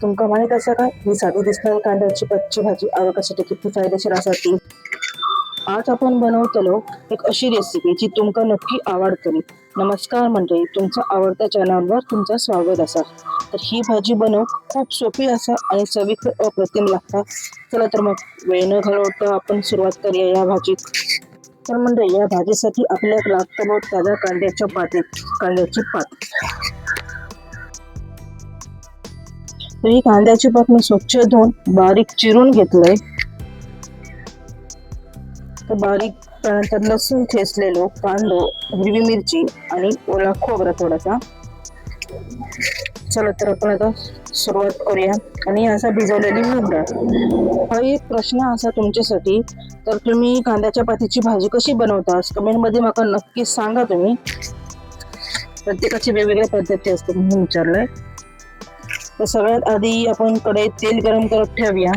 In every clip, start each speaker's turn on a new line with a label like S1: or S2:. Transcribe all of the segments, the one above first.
S1: तुमका माहित असा का ही साधी दिसणारी कांद्याची कच्ची भाजी आरोग्यासाठी किती फायदेशीर असा ती. आज आपण बनवतलो एक अशी रेसिपी जी तुमका नक्की आवडतली. नमस्कार मंडळी, तुमच्या आवडत्या चॅनलवर तुमचं स्वागत असा. तर ही भाजी बनव खूप सोपी असा आणि चवीक अप्रतिम लागता. चला तर मग वेळ न घालवता आपण सुरुवात करूया या भाजीत. तर मंडळी, या भाजीसाठी आपल्याला लागतं ताज्या कांद्याची पात. तर ही कांद्याची पात मी स्वच्छ धुवून बारीक चिरून घेतलंय. तर बारीक त्यानंतर लसूण ठेचलेलो, कांदो, हिरवी मिरची आणि ओला खोबरा थोडासा. चला तर आपण आता सुरुवात करूया. आणि असा भिजवलेली मूग डाळ. हा एक प्रश्न असा तुमच्यासाठी, तर तुम्ही कांद्याच्या पातीची भाजी कशी बनवता कमेंट मध्ये मला नक्की सांगा. तुम्ही प्रत्येकाची वेगवेगळ्या पद्धती असतात म्हणून विचारलंय. तर सगळ्यात आधी आपण कढईत तेल गरम करत ठेवूया.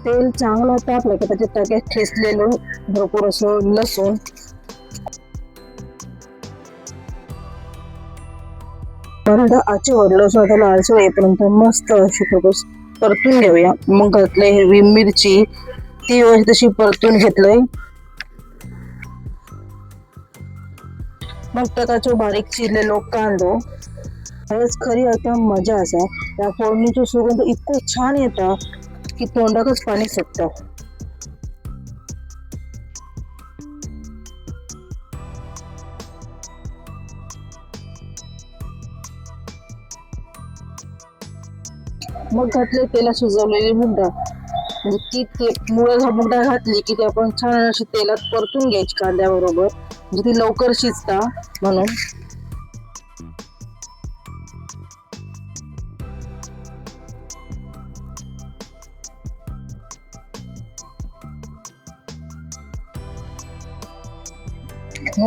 S1: तेल चांगलं तापलं की त्याच्यात टाक्यात ठेचलेलं भरपूर असं लसूण, आचेवर लसूण लालसर येईपर्यंत मस्त अशी थोडस परतून घेऊया. मग घातले हिरवी मिरची, ती तशी परतून घेतलंय. मग त्याचा बारीक चिरलेलो कांदो. खरंच खरी आता मजा असा, त्या फोडणीचा सुगंध इतकं छान येतं की तोंडातच पाणी सुटतं. मग घातले तेलात शिजवलेली मूग डाळ. म्हणजे ती मुळे मूग डाळ घातली की ती आपण छान अशी तेलात परतून घ्यायची कांद्याबरोबर, म्हणजे ती लवकर शिजता म्हणून.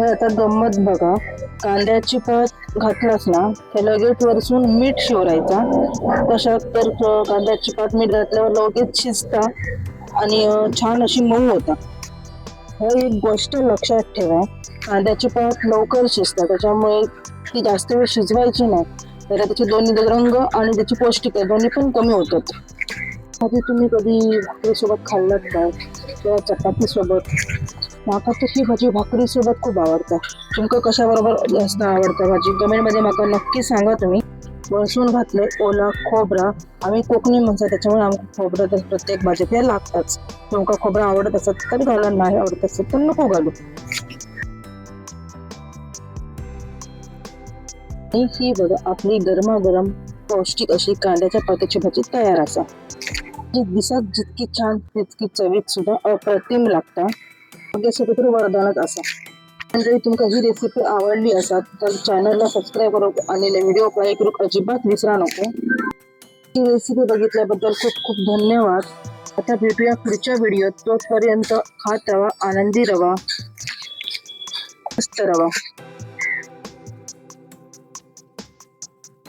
S1: आता गंमत बघा, कांद्याची पात घातलास ना हे लगेच वरसून मीठ शिवरायचा. कशात तर कांद्याची पात मीठ घातल्यावर लगेच शिजता आणि छान अशी मऊ होता. ही एक गोष्ट लक्षात ठेवा, कांद्याची पात लवकर शिजतात, त्याच्यामुळे ती जास्त वेळ शिजवायची नाही. तर त्याचे दोन्ही रंग आणि त्याची पौष्टिकता दोन्ही पण कमी होतात. आधी तुम्ही कधी भाकरी सोबत खाल्लात का किंवा चपाती सोबत? माका तर ही भाजी भाकरी सोबत खूप आवडतं. तुमका कशा बरोबर जास्त आवडतं भाजी कमेंट मध्ये मला नक्की सांगा. तुम्ही लसूण घातले, ओला खोबरा, आम्ही कोकणी माणसं त्याच्यामुळे आम्हाला खोबरं तर प्रत्येक भाजीत हे लागतच. तुमका खोबरं आवडत असत तरी घाला, नाही आवडत असत तर नको घालू. आणि ही बघा आपली गरमागरम पौष्टिक अशी कांद्याच्या पातीची भाजी तयार असा. जी दिसत जितकी छान तितकी चवीत सुद्धा अप्रतिम लागता. तर वरदानच असा. जरी तुमका ही रेसिपी आवडली असत तर चॅनलला सबस्क्राईब करू आणि व्हिडिओ लाईक करू अजिबात विसरा नको. ही रेसिपी बघितल्याबद्दल खूप खूप धन्यवाद. आता भेटूया पुढच्या व्हिडिओत. तोपर्यंत खात रवा, आनंदी रवा, मस्त रवा.